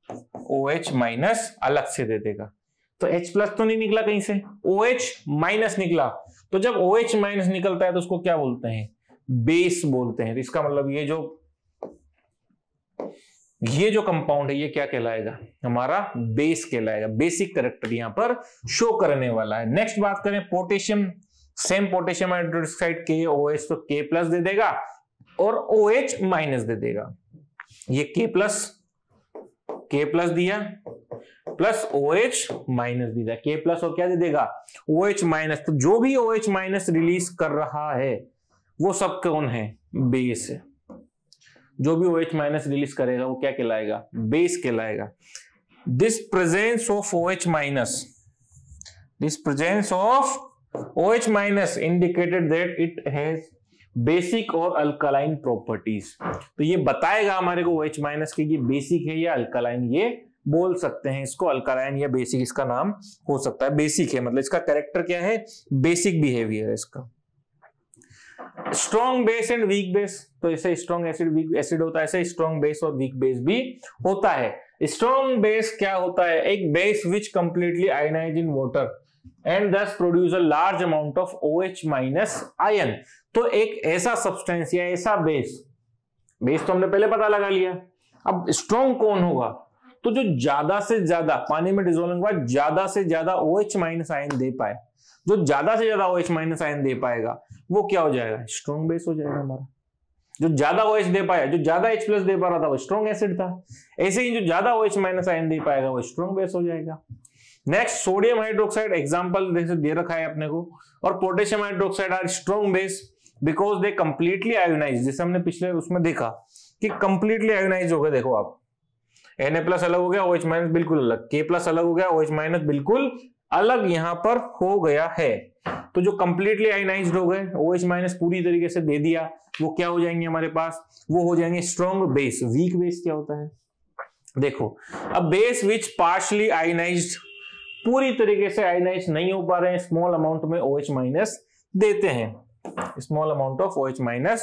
OH- अलग से दे देगा। तो H+ तो नहीं निकला कहीं से, OH- निकला। तो जब OH- निकलता है तो उसको क्या बोलते हैं? बेस बोलते हैं। तो इसका मतलब ये जो कंपाउंड है ये क्या कहलाएगा? हमारा बेस कहलाएगा। बेसिक कैरेक्टर यहां पर शो करने वाला है। नेक्स्ट बात करें potassium. Same potassium hydroxide KOH, तो K+ दे देगा और OH- दे देगा। ये K+ दिया प्लस OH- दिया, K+ और क्या दे देगा? OH-। तो जो भी OH- रिलीज कर रहा है वो सब कौन है? बेस है। जो भी OH- रिलीज करेगा वो क्या कहलाएगा? बेस कहलाएगा। This presence of OH- indicated that it has basic और अल्कलाइन प्रॉपर्टीज। तो ये बताएगा हमारे को OH- की बेसिक है या अल्कलाइन। ये बोल सकते हैं इसको अल्कलाइन या बेसिक, इसका नाम हो सकता है। बेसिक है मतलब इसका कैरेक्टर क्या है? बेसिक बिहेवियर है इसका। Strong base and weak base, तो ऐसे स्ट्रॉन्ग एसिड वीक एसिड होता है, ऐसे स्ट्रॉन्ग बेस और वीक बेस भी होता है। स्ट्रॉन्ग बेस क्या होता है? एक base which completely ionize in water and this produce a large amount of OH- ion. तो एक ऐसा सब्सटेंस या ऐसा बेस तो हमने पहले पता लगा लिया। अब स्ट्रॉन्ग कौन होगा? तो जो ज्यादा से ज्यादा पानी में डिसॉल्व होने के बाद ज्यादा से ज्यादा OH- आयन दे पाए, जो ज्यादा से ज्यादा OH- आयन दे पाएगा वो क्या हो जाएगा? स्ट्रॉन्ग बेस हो जाएगा हमारा। जो ज्यादा OH दे पाया, जो ज्यादा H+ दे पा रहा था वो स्ट्रॉन्ग एसिड था। ऐसे ही जो ज्यादा OH- आयन दे पाएगा वो स्ट्रॉन्ग बेस हो जाएगा। नेक्स्ट सोडियम हाइड्रोक्साइड, एग्जांपल दे रखा है अपने को, और potassium hydroxide are strong base because they completely ionize. जैसे हमने पिछले उसमें देखा कि कंप्लीटली आयोनाइज हो गए। देखो आप, Na+ अलग हो गया, OH- बिल्कुल अलग, K+ अलग हो गया, OH- बिल्कुल अलग यहां पर हो गया है। तो जो कंप्लीटली आयोनाइज्ड हो गए, OH- पूरी तरीके से दे दिया, वो क्या हो जाएंगे हमारे पास, वो हो जाएंगे स्ट्रॉन्ग बेस। वीक बेस क्या होता है, देखो, अब बेस विच पार्शली आयोनाइज्ड, पूरी तरीके से आयोनाइज नहीं हो पा रहे हैं, स्मॉल अमाउंट में OH- देते हैं, small amount of OH-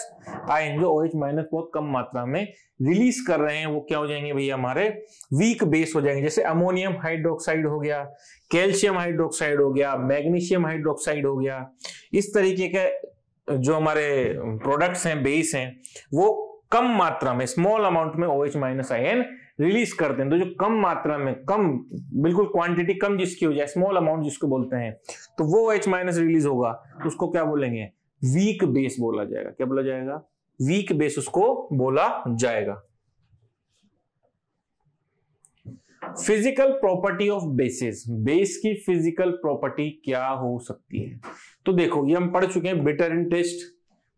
ion, जो OH- बहुत कम मात्रा में रिलीज कर रहे हैं, वो क्या हो जाएंगे भैया, हमारे वीक बेस हो जाएंगे। जैसे अमोनियम हाइड्रोक्साइड हो गया, कैल्शियम हाइड्रोक्साइड हो गया, मैग्नीशियम हाइड्रोक्साइड हो गया, इस तरीके के जो हमारे प्रोडक्ट्स हैं, बेस हैं, वो कम मात्रा में, स्मॉल अमाउंट में OH- आयन रिलीज करते हैं। तो जो कम मात्रा में, कम बिल्कुल क्वांटिटी कम जिसकी हो जाए, स्मॉल अमाउंट जिसको बोलते हैं, तो वो OH- रिलीज होगा, तो उसको क्या बोलेंगे, वीक बेस बोला जाएगा। क्या बोला जाएगा, वीक बेस उसको बोला जाएगा। Physical property of basis, base की फिजिकल प्रॉपर्टी क्या हो सकती है, तो देखो ये हम पढ़ चुके हैं, बिटर इन टेस्ट,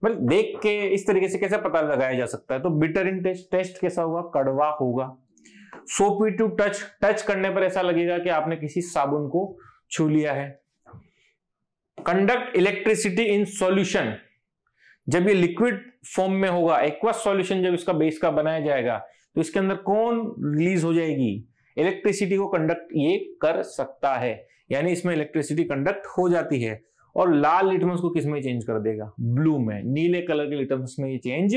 मतलब देख के इस तरीके से कैसे पता लगाया जा सकता है। तो बिटर इन टेस्ट, टेस्ट कैसा होगा, कड़वा होगा। सोपी टू टच, टच करने पर ऐसा लगेगा कि आपने किसी साबुन को छू लिया है। कंडक्ट इलेक्ट्रिसिटी इन सॉल्यूशन, जब ये लिक्विड फॉर्म में होगा, एक्वस सॉल्यूशन जब इसका बेस का बनाया जाएगा, तो इसके अंदर कौन रिलीज हो जाएगी, इलेक्ट्रिसिटी को कंडक्ट ये कर सकता है, यानी इसमें इलेक्ट्रिसिटी कंडक्ट हो जाती है। और लाल लिटमस को किस में चेंज कर देगा, ब्लू में, नीले कलर के लिटमस में ये चेंज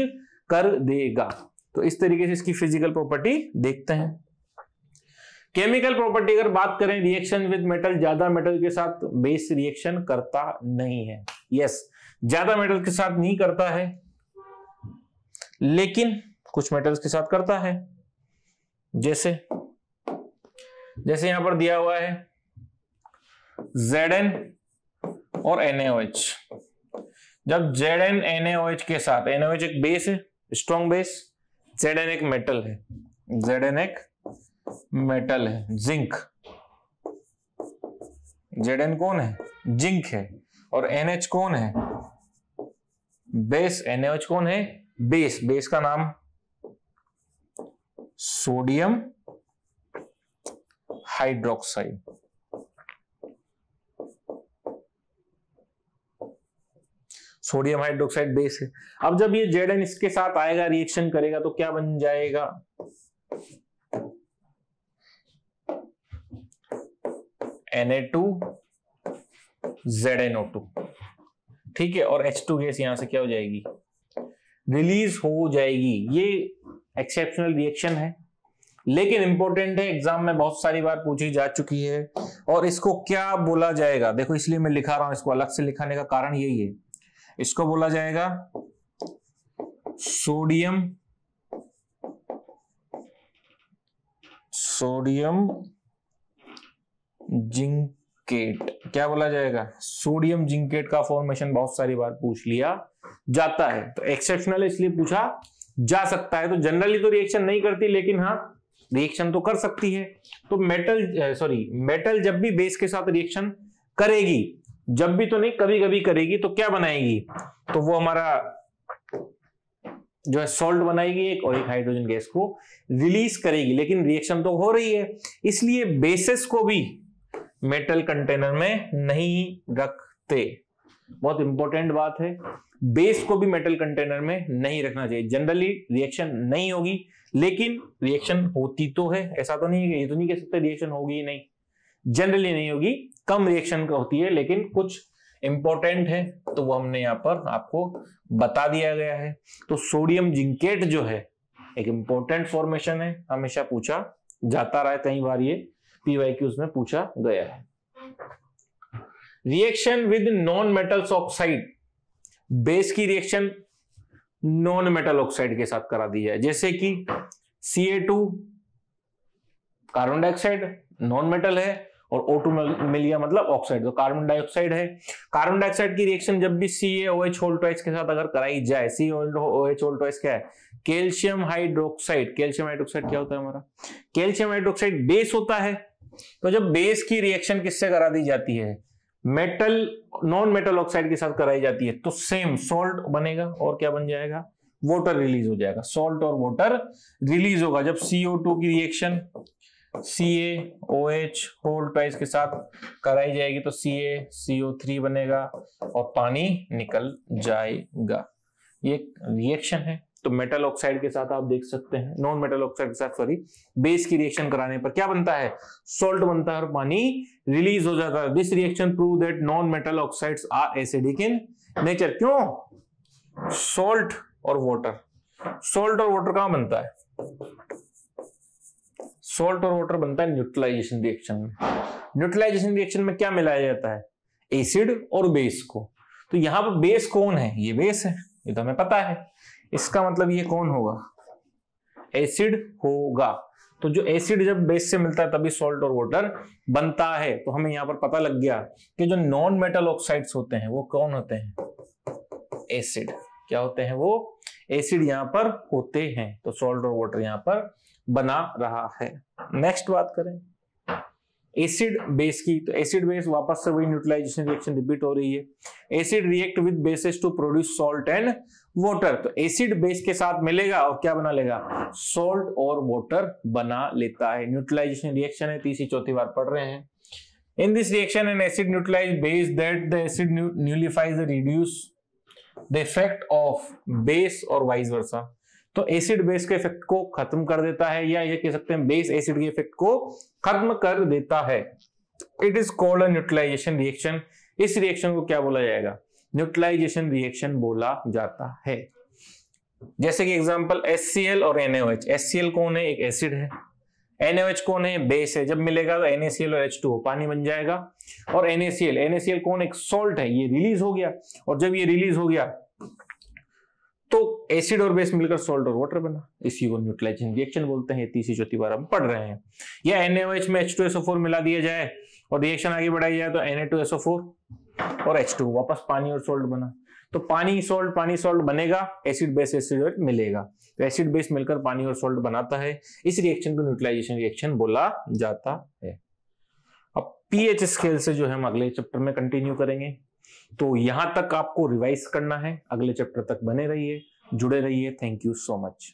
कर देगा। तो इस तरीके से इसकी फिजिकल प्रॉपर्टी देखते हैं। केमिकल प्रॉपर्टी अगर बात करें, रिएक्शन विद मेटल, ज्यादा मेटल के साथ बेस रिएक्शन करता नहीं है। यस, ज्यादा मेटल के साथ नहीं करता है, लेकिन कुछ मेटल्स के साथ करता है। जैसे यहां पर दिया हुआ है Zn और NaOH। जब Zn NaOH के साथ, NaOH एक बेस है, स्ट्रॉन्ग बेस, Zn एक मेटल है, Zn एक मेटल है, जिंक। Zn कौन है, जिंक है, और NH कौन है, बेस। NaOH कौन है, बेस। बेस का नाम sodium hydroxide. Sodium hydroxide base है। अब जब ये Zn इसके साथ आएगा, रिएक्शन करेगा, तो क्या बन जाएगा, Na2ZnO2, ठीक है, और H2 गैस यहां से क्या हो जाएगी, रिलीज हो जाएगी। ये एक्सेप्शनल रिएक्शन है, लेकिन इंपॉर्टेंट है, एग्जाम में बहुत सारी बार पूछी जा चुकी है। और इसको क्या बोला जाएगा, देखो इसलिए मैं लिखा रहा हूं, इसको अलग से लिखाने का कारण यही है, इसको बोला जाएगा सोडियम जिंकेट। क्या बोला जाएगा, सोडियम जिंकेट का फॉर्मेशन बहुत सारी बार पूछ लिया जाता है। तो एक्सेप्शनल इसलिए पूछा जा सकता है। तो जनरली तो रिएक्शन नहीं करती, लेकिन हाँ रिएक्शन तो कर सकती है। तो मेटल जब भी बेस के साथ रिएक्शन करेगी, जब भी तो नहीं, कभी कभी करेगी, तो क्या बनाएगी, तो वो हमारा जो है सॉल्ट बनाएगी एक, और एक हाइड्रोजन गैस को रिलीज करेगी। लेकिन रिएक्शन तो हो रही है, इसलिए बेसिस को भी मेटल कंटेनर में नहीं रखते। बहुत इंपॉर्टेंट बात है, बेस को भी मेटल कंटेनर में नहीं रखना चाहिए। जनरली रिएक्शन नहीं होगी, लेकिन रिएक्शन होती तो है, ऐसा तो नहीं है, ये तो नहीं कह सकते रिएक्शन होगी ही नहीं, जनरली नहीं होगी, कम रिएक्शन का होती है, लेकिन कुछ इंपॉर्टेंट है, तो वो हमने यहां पर आपको बता दिया गया है। तो सोडियम जिंकेट जो है एक इंपॉर्टेंट फॉर्मेशन है, हमेशा पूछा जाता रहा है, कई बार ये PYQs में पूछा गया है। Reaction with non metals oxide, base की रिएक्शन नॉन मेटल ऑक्साइड के साथ करा दी जाए, जैसे कि Ca2 carbon dioxide non metal है, और O2 मिल गया मतलब ऑक्साइड, तो कार्बन डाइऑक्साइड है। कार्बन डाइऑक्साइड की रिएक्शन जब भी CaOH होल ट्वाइस के साथ अगर कराई जाए, CaOH होल ट्वाइस क्या है, कैल्शियम हाइड्रोक्साइड। कैल्शियम हाइड्रोक्साइड क्या होता है हमारा, कैल्शियम हाइड्रोक्साइड बेस होता है। तो जब बेस की रिएक्शन किससे करा दी जाती है, मेटल नॉन मेटल ऑक्साइड के साथ कराई जाती है, तो सेम सॉल्ट बनेगा और क्या बन जाएगा, वाटर रिलीज हो जाएगा। सॉल्ट और वाटर रिलीज होगा जब CO2 की रिएक्शन CaOH होल ट्वाइस के साथ कराई जाएगी, तो CaCO3 बनेगा और पानी निकल जाएगा। ये रिएक्शन है। तो मेटल ऑक्साइड के साथ आप देख सकते हैं, नॉन मेटल ऑक्साइड के साथ सॉरी, बेस की रिएक्शन कराने पर क्या बनता है, सॉल्ट बनता है और पानी रिलीज हो जाता है। This reaction prove that non metal oxides are acidic in nature. क्यों, सॉल्ट और वाटर, सॉल्ट और वाटर कहां बनता है, सॉल्ट और वाटर बनता है न्यूट्रलाइजेशन रिएक्शन में। न्यूट्रलाइजेशन रिएक्शन में क्या मिलाया जाता है, एसिड और बेस को। तो यहां पर बेस कौन है, ये बेस है, ये तो हमें पता है। इसका मतलब ये कौन होगा, एसिड होगा। तो जो एसिड जब बेस से मिलता है तभी सॉल्ट और वाटर बनता है। तो हमें यहां पर पता लग गया कि जो नॉन मेटल ऑक्साइड्स होते हैं वो कौन होते हैं, एसिड। क्या होते हैं वो, एसिड यहां पर होते हैं। तो सॉल्ट और वाटर यहां पर बना रहा है। नेक्स्ट बात करें एसिड बेस की, तो एसिड बेस वापस से वही न्यूट्रलाइजेशन रिएक्शन रिपीट हो रही है। Acid react with bases to produce salt and water. तो एसिड बेस के साथ मिलेगा और क्या बना लेगा, सॉल्ट और वाटर बना लेता है। न्यूट्रलाइजेशन रिएक्शन है, तीसरी चौथी बार पढ़ रहे हैं। In this reaction an acid neutralize base that the acid nullifies the reduce the effect of base और वाइस वर्सा। तो एसिड बेस के इफेक्ट को खत्म कर देता है, या ये कह सकते हैं बेस एसिड के इफेक्ट को खत्म कर देता है। It is called a neutralization reaction. इस रिएक्शन को क्या बोला जाएगा, न्यूट्रलाइजेशन रिएक्शन बोला जाता है। जैसे कि एग्जांपल HCl और NaOH। HCl कौन है, एक एसिड है। NaOH कौन है, बेस है। जब मिलेगा तो NaCl और H2O पानी बन जाएगा। और NaCl कौन, एक सॉल्ट है, ये रिलीज हो गया। और जब ये रिलीज हो गया तो एसिड और बेस मिलकर सॉल्ट और वाटर बना। इसी को न्यूट्रलाइजेशन रिएक्शन बोलते हैं। तीसरी चौथी बार हम पढ़ रहे हैं। या NaOH में H2SO4 मिला दिया जाए और रिएक्शन आगे बढ़ाई जाए तो Na2SO4 और H2 वापस पानी और सॉल्ट बना। तो पानी सॉल्ट बनेगा, एसिड बेस एसिड मिलेगा। तो एसिड बेस मिलकर पानी और सॉल्ट बनाता है। इस रिएक्शन को न्यूट्रलाइजेशन रिएक्शन बोला जाता है। अब pH स्केल से जो है हम अगले चैप्टर में कंटिन्यू करेंगे। तो यहां तक आपको रिवाइज करना है। अगले चैप्टर तक बने रहिए, जुड़े रहिए। Thank you so much.